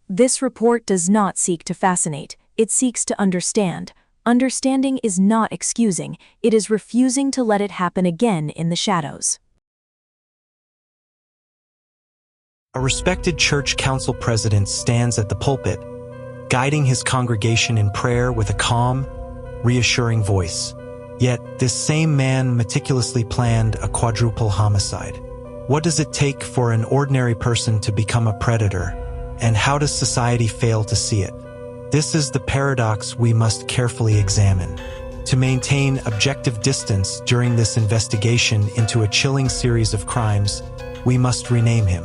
This report does not seek to fascinate, it seeks to understand. Understanding is not excusing, it is refusing to let it happen again in the shadows. A respected church council president stands at the pulpit, guiding his congregation in prayer with a calm, reassuring voice. Yet, this same man meticulously planned a quadruple homicide. What does it take for an ordinary person to become a predator, and how does society fail to see it? This is the paradox we must carefully examine. To maintain objective distance during this investigation into a chilling series of crimes, we must rename him.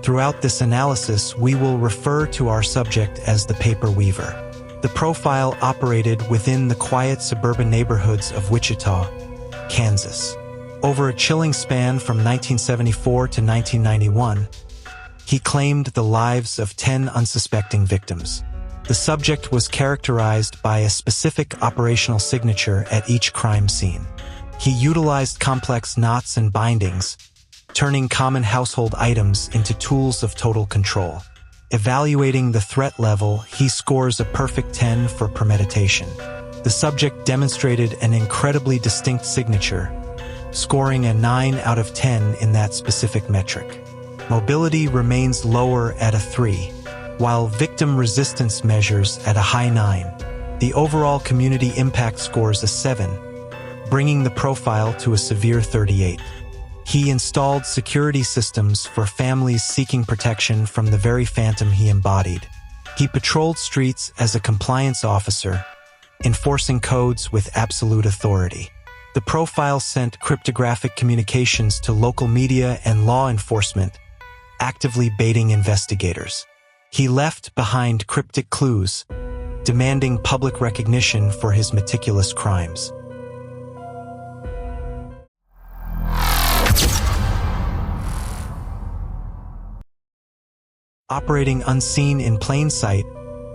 Throughout this analysis, we will refer to our subject as the paper weaver. The profile operated within the quiet suburban neighborhoods of Wichita, Kansas. Over a chilling span from 1974 to 1991, he claimed the lives of 10 unsuspecting victims. The subject was characterized by a specific operational signature at each crime scene. He utilized complex knots and bindings, turning common household items into tools of total control. Evaluating the threat level, he scores a perfect 10 for premeditation. The subject demonstrated an incredibly distinct signature, scoring a 9 out of 10 in that specific metric. Mobility remains lower at a 3, while victim resistance measures at a high 9. The overall community impact scores a 7, bringing the profile to a severe 38. He installed security systems for families seeking protection from the very phantom he embodied. He patrolled streets as a compliance officer, enforcing codes with absolute authority. The profile sent cryptographic communications to local media and law enforcement, actively baiting investigators. He left behind cryptic clues, demanding public recognition for his meticulous crimes. Operating unseen in plain sight,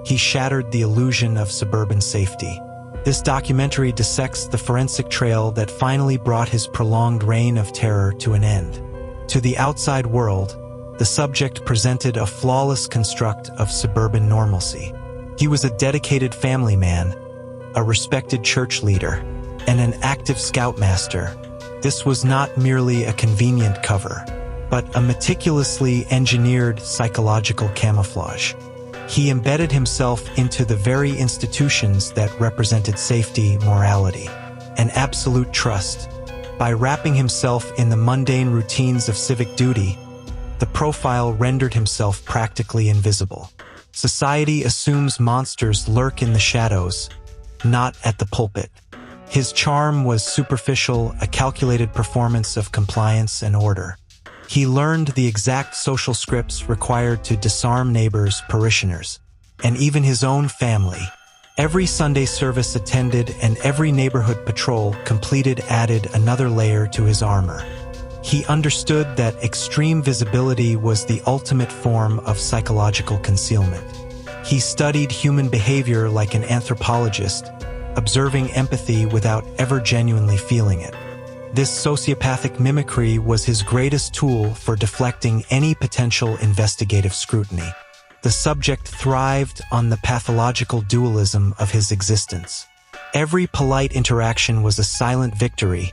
he shattered the illusion of suburban safety. This documentary dissects the forensic trail that finally brought his prolonged reign of terror to an end. To the outside world, the subject presented a flawless construct of suburban normalcy. He was a dedicated family man, a respected church leader, and an active scoutmaster. This was not merely a convenient cover, but a meticulously engineered psychological camouflage. He embedded himself into the very institutions that represented safety, morality, and absolute trust. By wrapping himself in the mundane routines of civic duty, the profile rendered himself practically invisible. Society assumes monsters lurk in the shadows, not at the pulpit. His charm was superficial, a calculated performance of compliance and order. He learned the exact social scripts required to disarm neighbors, parishioners, and even his own family. Every Sunday service attended and every neighborhood patrol completed added another layer to his armor. He understood that extreme visibility was the ultimate form of psychological concealment. He studied human behavior like an anthropologist, observing empathy without ever genuinely feeling it. This sociopathic mimicry was his greatest tool for deflecting any potential investigative scrutiny. The subject thrived on the pathological dualism of his existence. Every polite interaction was a silent victory,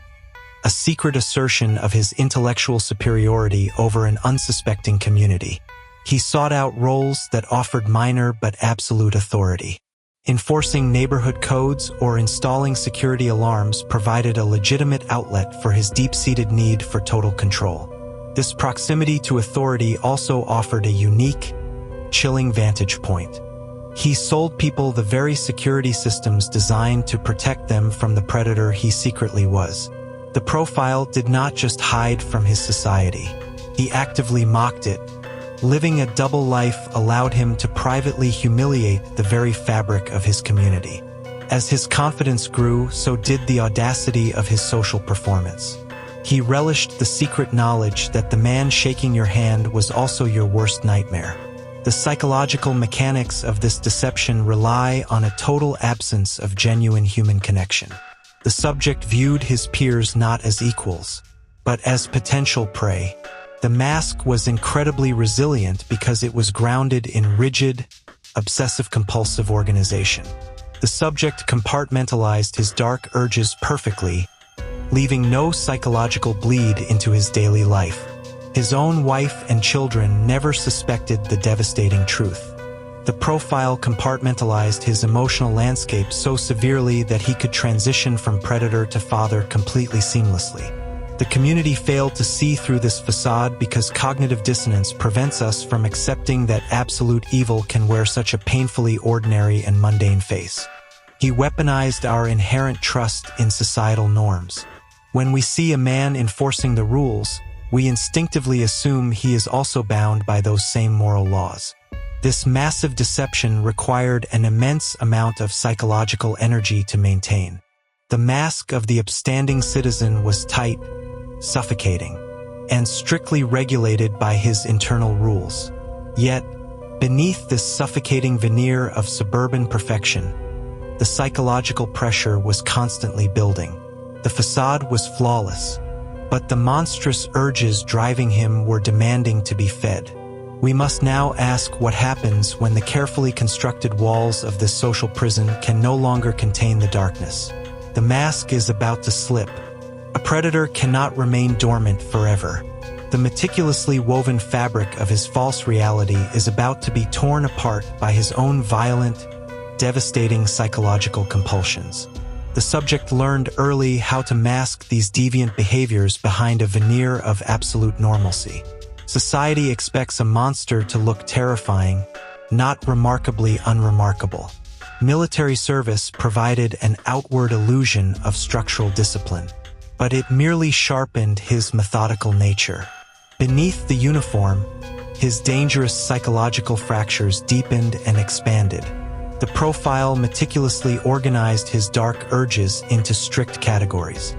a secret assertion of his intellectual superiority over an unsuspecting community. He sought out roles that offered minor but absolute authority. Enforcing neighborhood codes or installing security alarms provided a legitimate outlet for his deep-seated need for total control. This proximity to authority also offered a unique, chilling vantage point. He sold people the very security systems designed to protect them from the predator he secretly was. The profile did not just hide from his society. He actively mocked it. Living a double life allowed him to privately humiliate the very fabric of his community. As his confidence grew, so did the audacity of his social performance. He relished the secret knowledge that the man shaking your hand was also your worst nightmare. The psychological mechanics of this deception rely on a total absence of genuine human connection. The subject viewed his peers not as equals, but as potential prey. The mask was incredibly resilient because it was grounded in rigid, obsessive-compulsive organization. The subject compartmentalized his dark urges perfectly, leaving no psychological bleed into his daily life. His own wife and children never suspected the devastating truth. The profile compartmentalized his emotional landscape so severely that he could transition from predator to father completely seamlessly. The community failed to see through this facade because cognitive dissonance prevents us from accepting that absolute evil can wear such a painfully ordinary and mundane face. He weaponized our inherent trust in societal norms. When we see a man enforcing the rules, we instinctively assume he is also bound by those same moral laws. This massive deception required an immense amount of psychological energy to maintain. The mask of the upstanding citizen was tight, suffocating, and strictly regulated by his internal rules. Yet, beneath this suffocating veneer of suburban perfection, the psychological pressure was constantly building. The facade was flawless, but the monstrous urges driving him were demanding to be fed. We must now ask what happens when the carefully constructed walls of this social prison can no longer contain the darkness. The mask is about to slip. A predator cannot remain dormant forever. The meticulously woven fabric of his false reality is about to be torn apart by his own violent, devastating psychological compulsions. The subject learned early how to mask these deviant behaviors behind a veneer of absolute normalcy. Society expects a monster to look terrifying, not remarkably unremarkable. Military service provided an outward illusion of structural discipline, but it merely sharpened his methodical nature. Beneath the uniform, his dangerous psychological fractures deepened and expanded. The profile meticulously organized his dark urges into strict categories.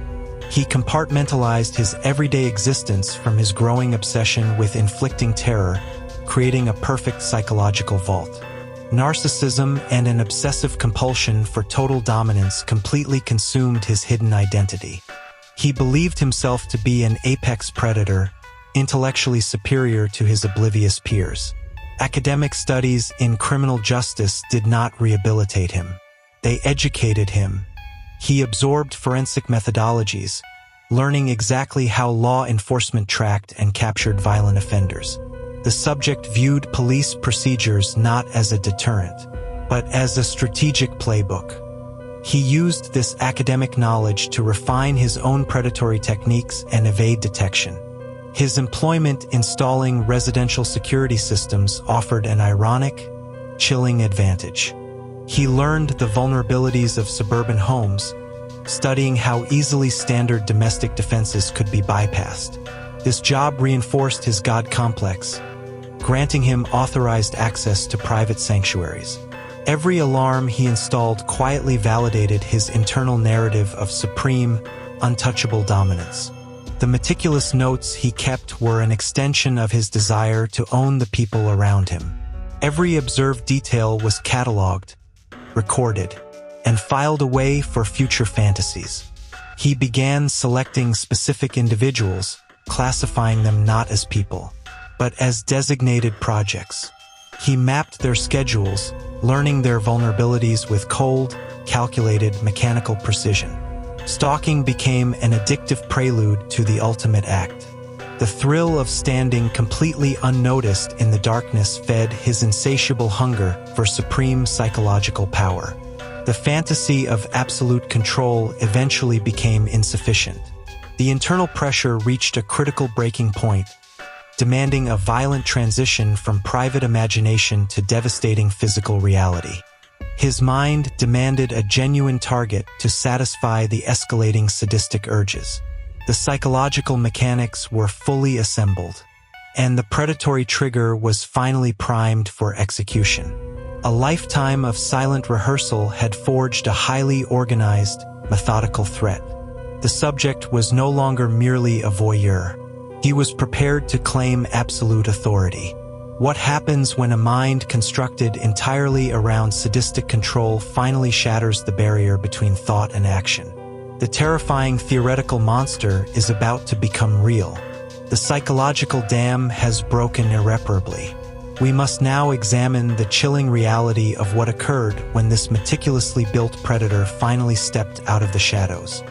He compartmentalized his everyday existence from his growing obsession with inflicting terror, creating a perfect psychological vault. Narcissism and an obsessive compulsion for total dominance completely consumed his hidden identity. He believed himself to be an apex predator, intellectually superior to his oblivious peers. Academic studies in criminal justice did not rehabilitate him. They educated him. He absorbed forensic methodologies, learning exactly how law enforcement tracked and captured violent offenders. The subject viewed police procedures not as a deterrent, but as a strategic playbook. He used this academic knowledge to refine his own predatory techniques and evade detection. His employment installing residential security systems offered an ironic, chilling advantage. He learned the vulnerabilities of suburban homes, studying how easily standard domestic defenses could be bypassed. This job reinforced his God complex, granting him authorized access to private sanctuaries. Every alarm he installed quietly validated his internal narrative of supreme, untouchable dominance. The meticulous notes he kept were an extension of his desire to own the people around him. Every observed detail was cataloged, recorded, and filed away for future fantasies. He began selecting specific individuals, classifying them not as people, but as designated projects. He mapped their schedules, learning their vulnerabilities with cold, calculated, mechanical precision. Stalking became an addictive prelude to the ultimate act. The thrill of standing completely unnoticed in the darkness fed his insatiable hunger for supreme psychological power. The fantasy of absolute control eventually became insufficient. The internal pressure reached a critical breaking point, demanding a violent transition from private imagination to devastating physical reality. His mind demanded a genuine target to satisfy the escalating sadistic urges. The psychological mechanics were fully assembled, and the predatory trigger was finally primed for execution. A lifetime of silent rehearsal had forged a highly organized, methodical threat. The subject was no longer merely a voyeur. He was prepared to claim absolute authority. What happens when a mind constructed entirely around sadistic control finally shatters the barrier between thought and action? The terrifying theoretical monster is about to become real. The psychological dam has broken irreparably. We must now examine the chilling reality of what occurred when this meticulously built predator finally stepped out of the shadows.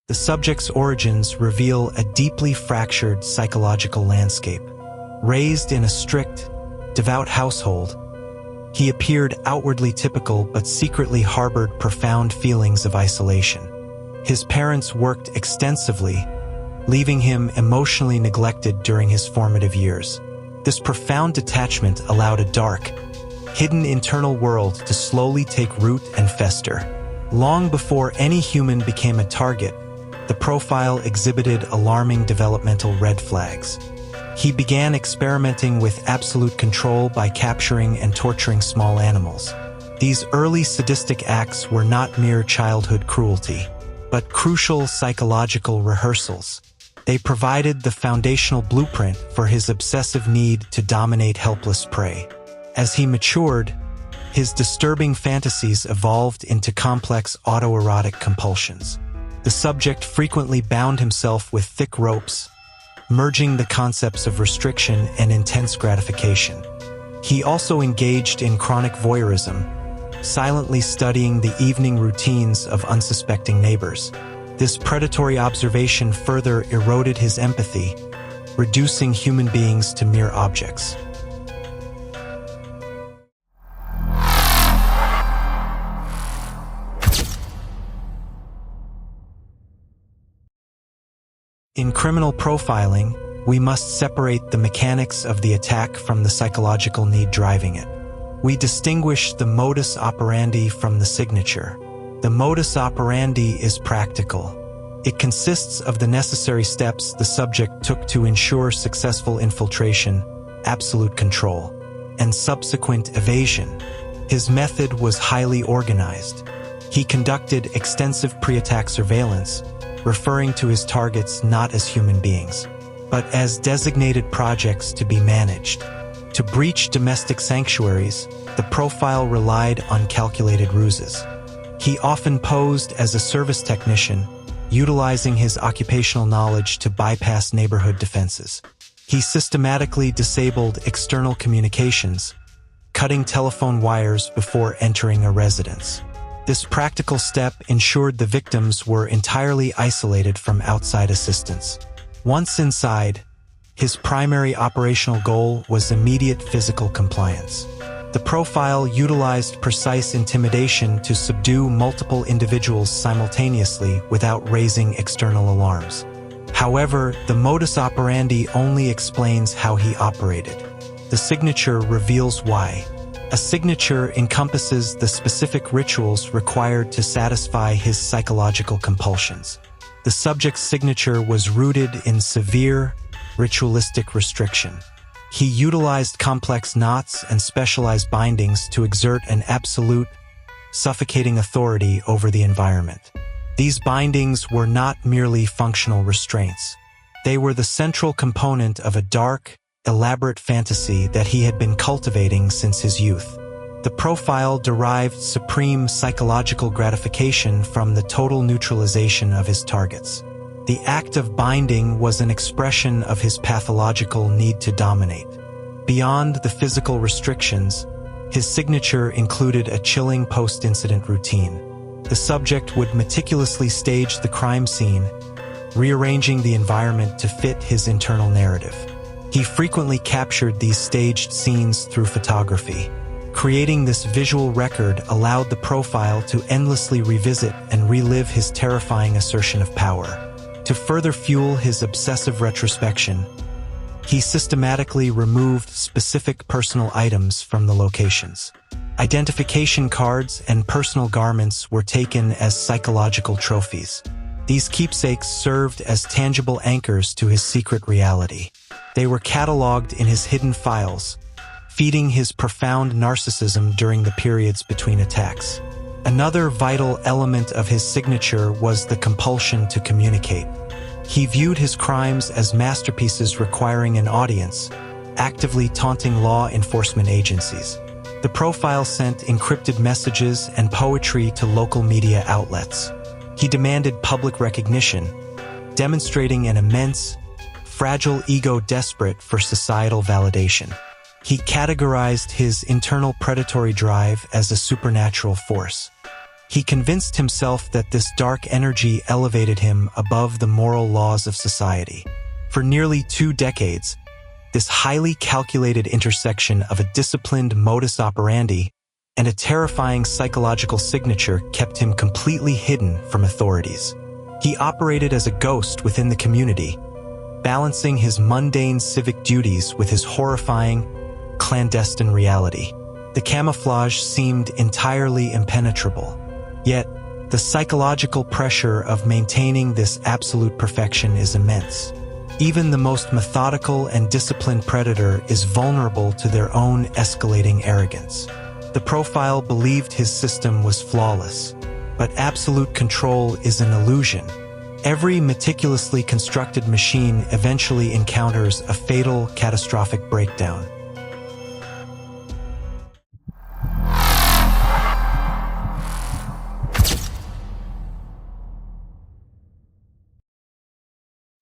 The subject's origins reveal a deeply fractured psychological landscape. Raised in a strict, devout household, he appeared outwardly typical but secretly harbored profound feelings of isolation. His parents worked extensively, leaving him emotionally neglected during his formative years. This profound detachment allowed a dark, hidden internal world to slowly take root and fester. Long before any human became a target, the profile exhibited alarming developmental red flags. He began experimenting with absolute control by capturing and torturing small animals. These early sadistic acts were not mere childhood cruelty, but crucial psychological rehearsals. They provided the foundational blueprint for his obsessive need to dominate helpless prey. As he matured, his disturbing fantasies evolved into complex autoerotic compulsions. The subject frequently bound himself with thick ropes, merging the concepts of restriction and intense gratification. He also engaged in chronic voyeurism, silently studying the evening routines of unsuspecting neighbors. This predatory observation further eroded his empathy, reducing human beings to mere objects. In criminal profiling, we must separate the mechanics of the attack from the psychological need driving it. We distinguish the modus operandi from the signature. The modus operandi is practical. It consists of the necessary steps the subject took to ensure successful infiltration, absolute control, and subsequent evasion. His method was highly organized. He conducted extensive pre-attack surveillance, referring to his targets not as human beings, but as designated projects to be managed. To breach domestic sanctuaries, the profile relied on calculated ruses. He often posed as a service technician, utilizing his occupational knowledge to bypass neighborhood defenses. He systematically disabled external communications, cutting telephone wires before entering a residence. This practical step ensured the victims were entirely isolated from outside assistance. Once inside, his primary operational goal was immediate physical compliance. The profile utilized precise intimidation to subdue multiple individuals simultaneously without raising external alarms. However, the modus operandi only explains how he operated. The signature reveals why. A signature encompasses the specific rituals required to satisfy his psychological compulsions. The subject's signature was rooted in severe, ritualistic restriction. He utilized complex knots and specialized bindings to exert an absolute, suffocating authority over the environment. These bindings were not merely functional restraints. They were the central component of a dark, elaborate fantasy that he had been cultivating since his youth. The profile derived supreme psychological gratification from the total neutralization of his targets. The act of binding was an expression of his pathological need to dominate. Beyond the physical restrictions, his signature included a chilling post-incident routine. The subject would meticulously stage the crime scene, rearranging the environment to fit his internal narrative. He frequently captured these staged scenes through photography. Creating this visual record allowed the profile to endlessly revisit and relive his terrifying assertion of power. To further fuel his obsessive retrospection, he systematically removed specific personal items from the locations. Identification cards and personal garments were taken as psychological trophies. These keepsakes served as tangible anchors to his secret reality. They were cataloged in his hidden files, feeding his profound narcissism during the periods between attacks. Another vital element of his signature was the compulsion to communicate. He viewed his crimes as masterpieces requiring an audience, actively taunting law enforcement agencies. The profile sent encrypted messages and poetry to local media outlets. He demanded public recognition, demonstrating an immense, fragile ego desperate for societal validation. He categorized his internal predatory drive as a supernatural force. He convinced himself that this dark energy elevated him above the moral laws of society. For nearly 2 decades, this highly calculated intersection of a disciplined modus operandi and a terrifying psychological signature kept him completely hidden from authorities. He operated as a ghost within the community, balancing his mundane civic duties with his horrifying, clandestine reality. The camouflage seemed entirely impenetrable. Yet, the psychological pressure of maintaining this absolute perfection is immense. Even the most methodical and disciplined predator is vulnerable to their own escalating arrogance. The profile believed his system was flawless, but absolute control is an illusion. Every meticulously constructed machine eventually encounters a fatal, catastrophic breakdown.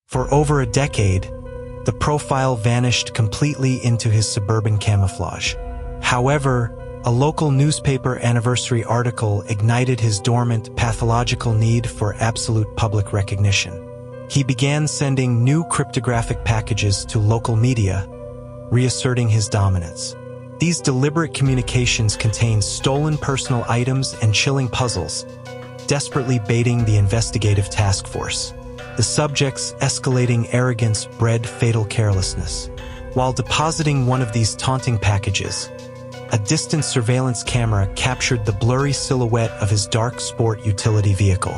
For over a decade, the profile vanished completely into his suburban camouflage. However, a local newspaper anniversary article ignited his dormant, pathological need for absolute public recognition. He began sending new cryptographic packages to local media, reasserting his dominance. These deliberate communications contained stolen personal items and chilling puzzles, desperately baiting the investigative task force. The subject's escalating arrogance bred fatal carelessness. While depositing one of these taunting packages, a distant surveillance camera captured the blurry silhouette of his dark sport utility vehicle.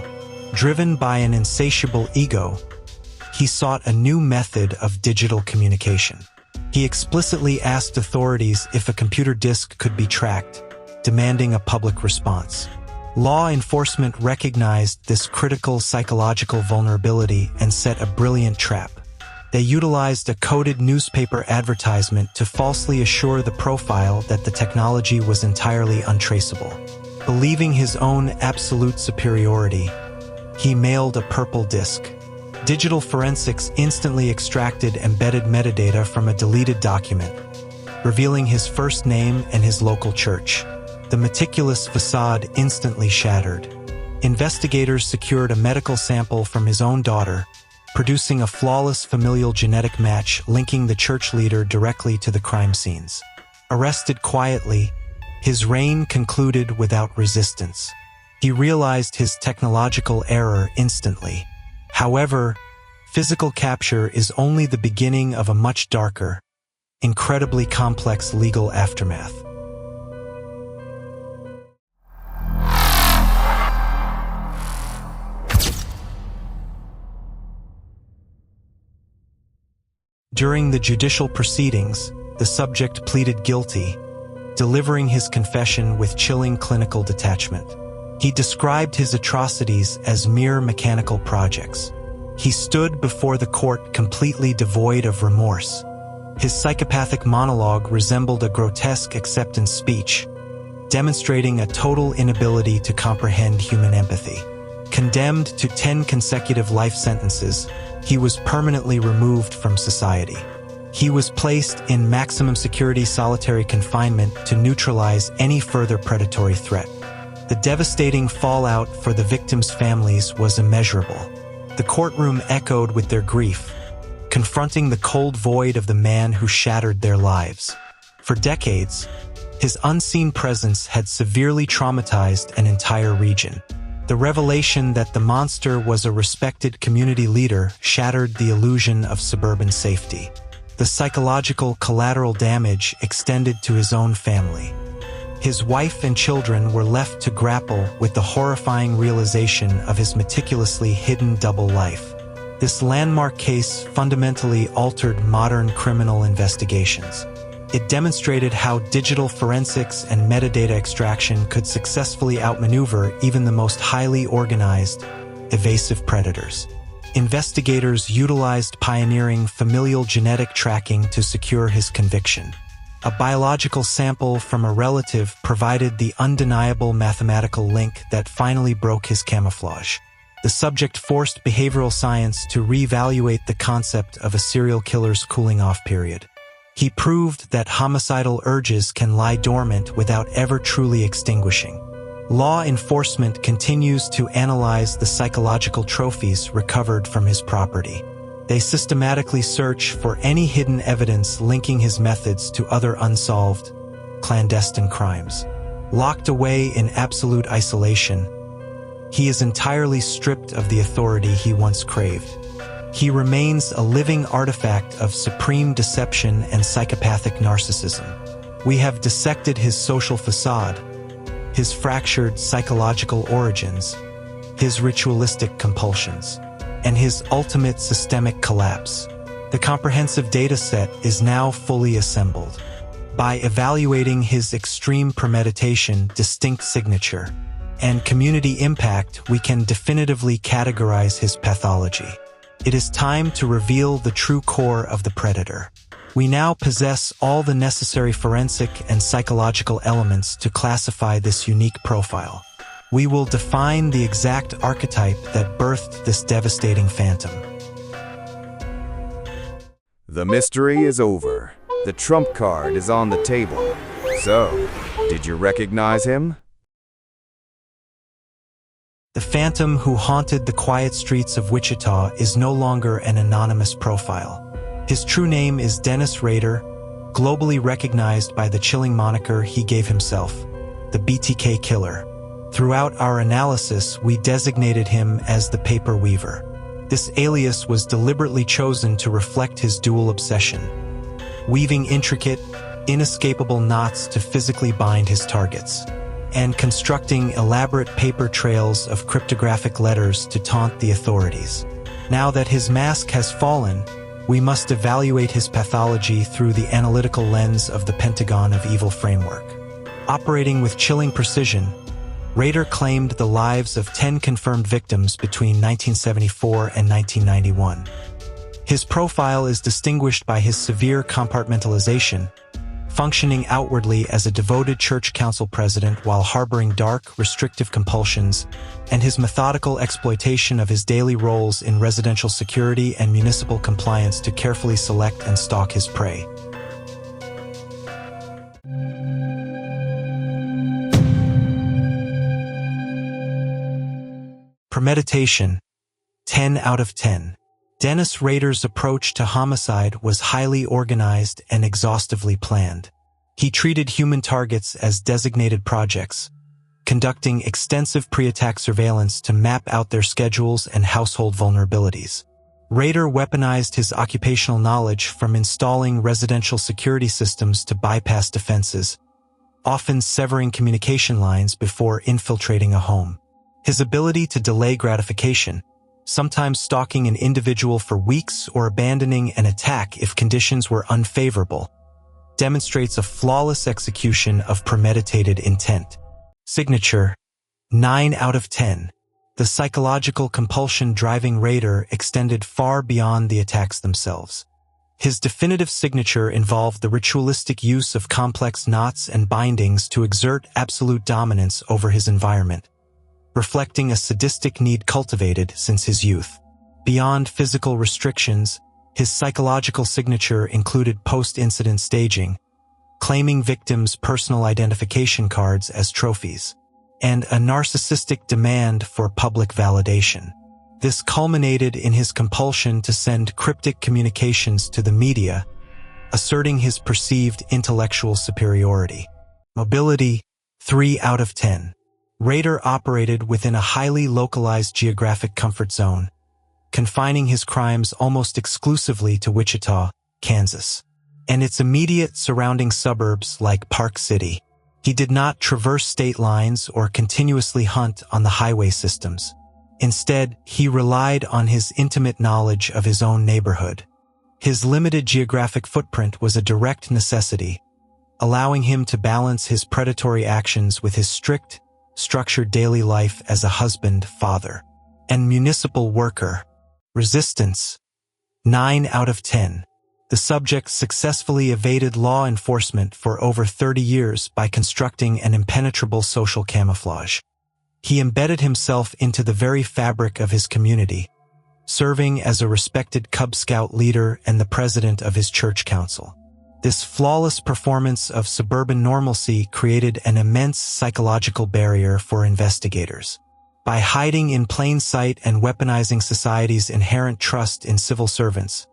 Driven by an insatiable ego, he sought a new method of digital communication. He explicitly asked authorities if a computer disk could be tracked, demanding a public response. Law enforcement recognized this critical psychological vulnerability and set a brilliant trap. They utilized a coded newspaper advertisement to falsely assure the profile that the technology was entirely untraceable. Believing his own absolute superiority, he mailed a purple disk. Digital forensics instantly extracted embedded metadata from a deleted document, revealing his first name and his local church. The meticulous facade instantly shattered. Investigators secured a medical sample from his own daughter, producing a flawless familial genetic match linking the church leader directly to the crime scenes. Arrested quietly, his reign concluded without resistance. He realized his technological error instantly. However, physical capture is only the beginning of a much darker, incredibly complex legal aftermath. During the judicial proceedings, the subject pleaded guilty, delivering his confession with chilling clinical detachment. He described his atrocities as mere mechanical projects. He stood before the court completely devoid of remorse. His psychopathic monologue resembled a grotesque acceptance speech, demonstrating a total inability to comprehend human empathy. Condemned to 10 consecutive life sentences, he was permanently removed from society. He was placed in maximum security solitary confinement to neutralize any further predatory threat. The devastating fallout for the victims' families was immeasurable. The courtroom echoed with their grief, confronting the cold void of the man who shattered their lives. For decades, his unseen presence had severely traumatized an entire region. The revelation that the monster was a respected community leader shattered the illusion of suburban safety. The psychological collateral damage extended to his own family. His wife and children were left to grapple with the horrifying realization of his meticulously hidden double life. This landmark case fundamentally altered modern criminal investigations. It demonstrated how digital forensics and metadata extraction could successfully outmaneuver even the most highly organized, evasive predators. Investigators utilized pioneering familial genetic tracking to secure his conviction. A biological sample from a relative provided the undeniable mathematical link that finally broke his camouflage. The subject forced behavioral science to reevaluate the concept of a serial killer's cooling-off period. He proved that homicidal urges can lie dormant without ever truly extinguishing. Law enforcement continues to analyze the psychological trophies recovered from his property. They systematically search for any hidden evidence linking his methods to other unsolved, clandestine crimes. Locked away in absolute isolation, he is entirely stripped of the authority he once craved. He remains a living artifact of supreme deception and psychopathic narcissism. We have dissected his social facade, his fractured psychological origins, his ritualistic compulsions, and his ultimate systemic collapse. The comprehensive data set is now fully assembled. By evaluating his extreme premeditation, distinct signature, and community impact, we can definitively categorize his pathology. It is time to reveal the true core of the predator. We now possess all the necessary forensic and psychological elements to classify this unique profile. We will define the exact archetype that birthed this devastating phantom. The mystery is over. The trump card is on the table. So, did you recognize him? The phantom who haunted the quiet streets of Wichita is no longer an anonymous profile. His true name is Dennis Rader, globally recognized by the chilling moniker he gave himself, the BTK Killer. Throughout our analysis, we designated him as the Paper Weaver. This alias was deliberately chosen to reflect his dual obsession, weaving intricate, inescapable knots to physically bind his targets, and constructing elaborate paper trails of cryptographic letters to taunt the authorities. Now that his mask has fallen, we must evaluate his pathology through the analytical lens of the Pentagon of Evil framework. Operating with chilling precision, Rader claimed the lives of 10 confirmed victims between 1974 and 1991. His profile is distinguished by his severe compartmentalization, functioning outwardly as a devoted church council president while harboring dark, restrictive compulsions, and his methodical exploitation of his daily roles in residential security and municipal compliance to carefully select and stalk his prey. Premeditation, 10 out of 10. Dennis Rader's approach to homicide was highly organized and exhaustively planned. He treated human targets as designated projects, conducting extensive pre-attack surveillance to map out their schedules and household vulnerabilities. Rader weaponized his occupational knowledge from installing residential security systems to bypass defenses, often severing communication lines before infiltrating a home. His ability to delay gratification, sometimes stalking an individual for weeks or abandoning an attack if conditions were unfavorable, demonstrates a flawless execution of premeditated intent. Signature, 9 out of 10. The psychological compulsion driving Rader extended far beyond the attacks themselves. His definitive signature involved the ritualistic use of complex knots and bindings to exert absolute dominance over his environment, reflecting a sadistic need cultivated since his youth. Beyond physical restrictions, his psychological signature included post-incident staging, claiming victims' personal identification cards as trophies, and a narcissistic demand for public validation. This culminated in his compulsion to send cryptic communications to the media, asserting his perceived intellectual superiority. Mobility, 3 out of 10. Rader operated within a highly localized geographic comfort zone, confining his crimes almost exclusively to Wichita, Kansas, and its immediate surrounding suburbs like Park City. He did not traverse state lines or continuously hunt on the highway systems. Instead, he relied on his intimate knowledge of his own neighborhood. His limited geographic footprint was a direct necessity, allowing him to balance his predatory actions with his strict, structured daily life as a husband, father, and municipal worker. Resistance. 9 out of 10. The subject successfully evaded law enforcement for over 30 years by constructing an impenetrable social camouflage. He embedded himself into the very fabric of his community, serving as a respected Cub Scout leader and the president of his church council. This flawless performance of suburban normalcy created an immense psychological barrier for investigators. By hiding in plain sight and weaponizing society's inherent trust in civil servants,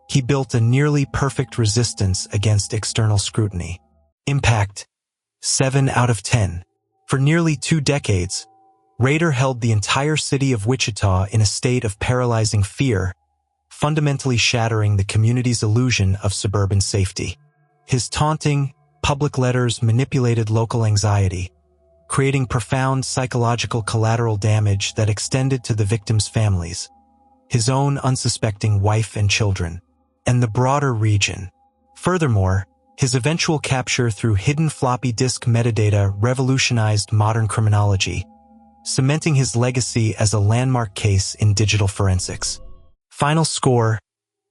he built a nearly perfect resistance against external scrutiny. Impact. 7 out of 10. For nearly 2 decades, Rader held the entire city of Wichita in a state of paralyzing fear, fundamentally shattering the community's illusion of suburban safety. His taunting, public letters manipulated local anxiety, creating profound psychological collateral damage that extended to the victims' families, his own unsuspecting wife and children, and the broader region. Furthermore, his eventual capture through hidden floppy disk metadata revolutionized modern criminology, cementing his legacy as a landmark case in digital forensics. Final score,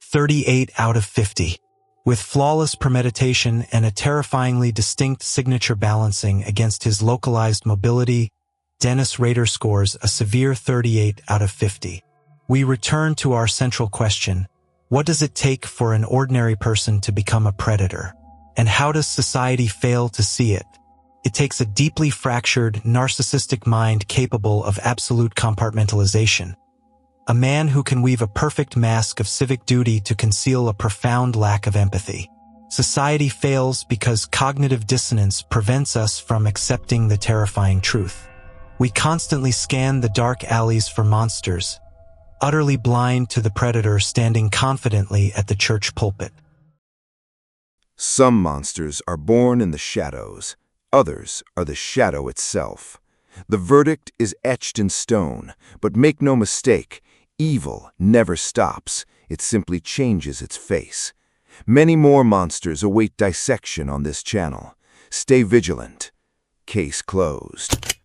38 out of 50. With flawless premeditation and a terrifyingly distinct signature balancing against his localized mobility, Dennis Rader scores a severe 38 out of 50. We return to our central question: what does it take for an ordinary person to become a predator? And how does society fail to see it? It takes a deeply fractured, narcissistic mind capable of absolute compartmentalization. A man who can weave a perfect mask of civic duty to conceal a profound lack of empathy. Society fails because cognitive dissonance prevents us from accepting the terrifying truth. We constantly scan the dark alleys for monsters, utterly blind to the predator standing confidently at the church pulpit. Some monsters are born in the shadows. Others are the shadow itself. The verdict is etched in stone, but make no mistake, evil never stops. It simply changes its face. Many more monsters await dissection on this channel. Stay vigilant. Case closed.